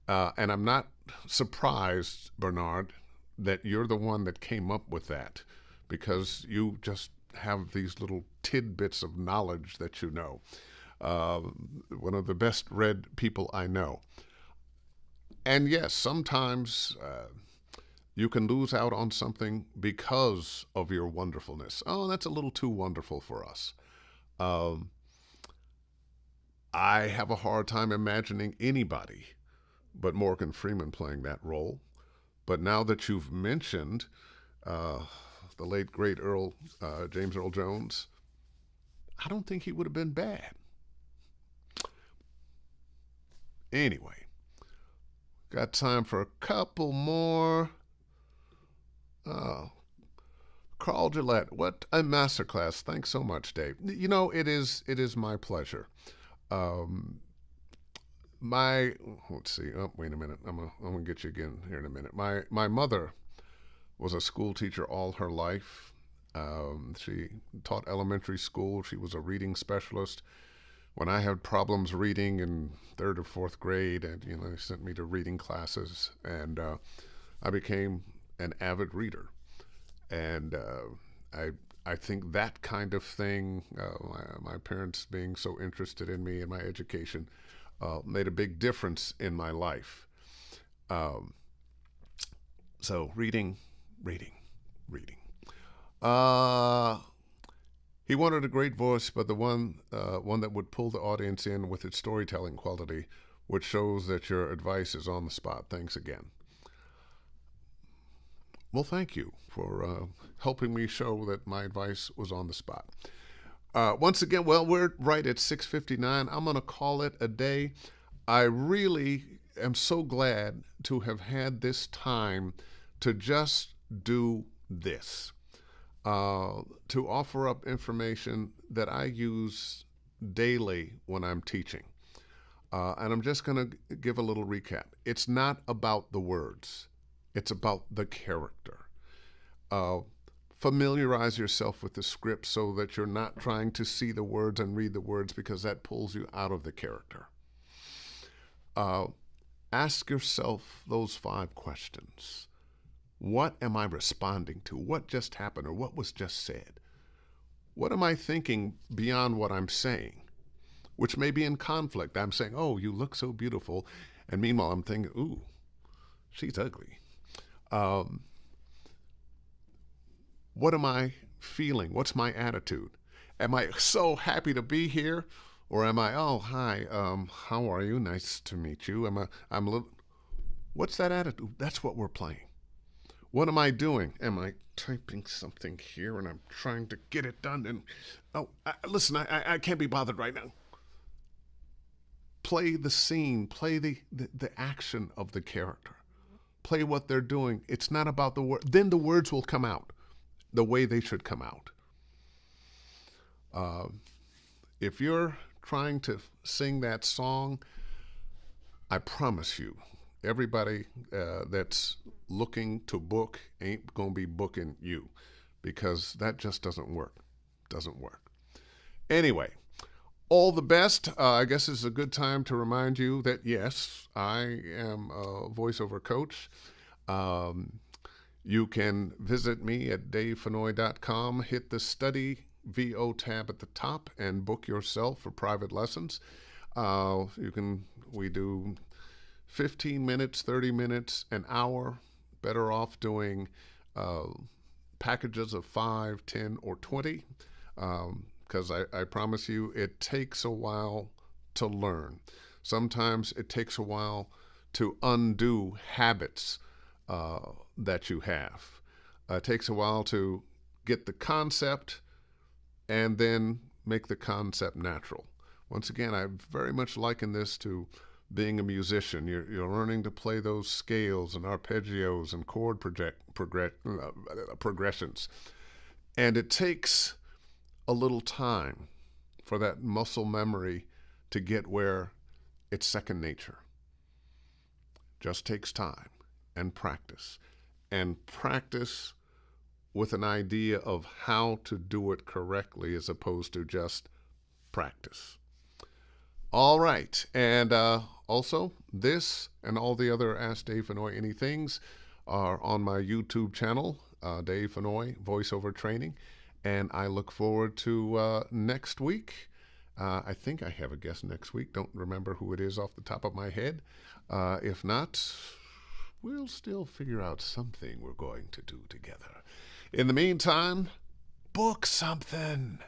And I'm not surprised, Bernard, that you're the one that came up with that, because you just have these little tidbits of knowledge that you know. One of the best read people I know. And yes, sometimes you can lose out on something because of your wonderfulness. Oh, that's a little too wonderful for us. I have a hard time imagining anybody but Morgan Freeman playing that role. But now that you've mentioned the late, great James Earl Jones, I don't think he would have been bad. Anyway, got time for a couple more. Carl Gillette, what a masterclass. Thanks so much, Dave. You know, it is my pleasure. Let's see. Oh, wait a minute. I'm gonna get you again here in a minute. My mother was a school teacher all her life. She taught elementary school. She was a reading specialist. When I had problems reading in third or fourth grade, and they sent me to reading classes, and I became an avid reader. And I think that kind of thing, my parents being so interested in me and my education, made a big difference in my life. So reading. He wanted a great voice, but the one that would pull the audience in with its storytelling quality, which shows that your advice is on the spot. Thanks again. Well, thank you for helping me show that my advice was on the spot. Once again, well, we're right at 6:59. I'm going to call it a day. I really am so glad to have had this time to just do this, to offer up information that I use daily when I'm teaching. And I'm just going to give a little recap. It's not about the words. It's about the character. Familiarize yourself with the script so that you're not trying to see the words and read the words, because that pulls you out of the character. Uh, ask yourself those 5 questions. What am I responding to? What just happened or what was just said? What am I thinking beyond what I'm saying, which may be in conflict? I'm saying, oh, you look so beautiful. And meanwhile, I'm thinking, ooh, she's ugly. What am I feeling? What's my attitude? Am I so happy to be here? Or am I, oh, hi, how are you? Nice to meet you. I'm a little, what's that attitude? That's what we're playing. What am I doing? Am I typing something here and I'm trying to get it done? And, oh, listen, I can't be bothered right now. Play the scene, play the action of the character. Play what they're doing. It's not about the word. Then the words will come out the way they should come out. If you're trying to sing that song, I promise you, everybody that's looking to book ain't going to be booking you, because that just doesn't work. Doesn't work. Anyway, all the best. I guess it's a good time to remind you that, yes, I am a voiceover coach. You can visit me at davefennoy.com, hit the Study VO tab at the top, and book yourself for private lessons. We do 15 minutes, 30 minutes, an hour. Better off doing packages of 5, 10, or 20, because I promise you it takes a while to learn. Sometimes it takes a while to undo habits that you have. It takes a while to get the concept and then make the concept natural. Once again, I very much liken this to being a musician. You're learning to play those scales and arpeggios and chord progressions. And it takes a little time for that muscle memory to get where it's second nature. Just takes time and practice. And practice with an idea of how to do it correctly as opposed to just practice. All right. And also, this and all the other Ask Dave Fennoy Anythings are on my YouTube channel, Dave Fennoy Voiceover Training. And I look forward to next week. I think I have a guest next week. Don't remember who it is off the top of my head. If not, we'll still figure out something we're going to do together. In the meantime, book something.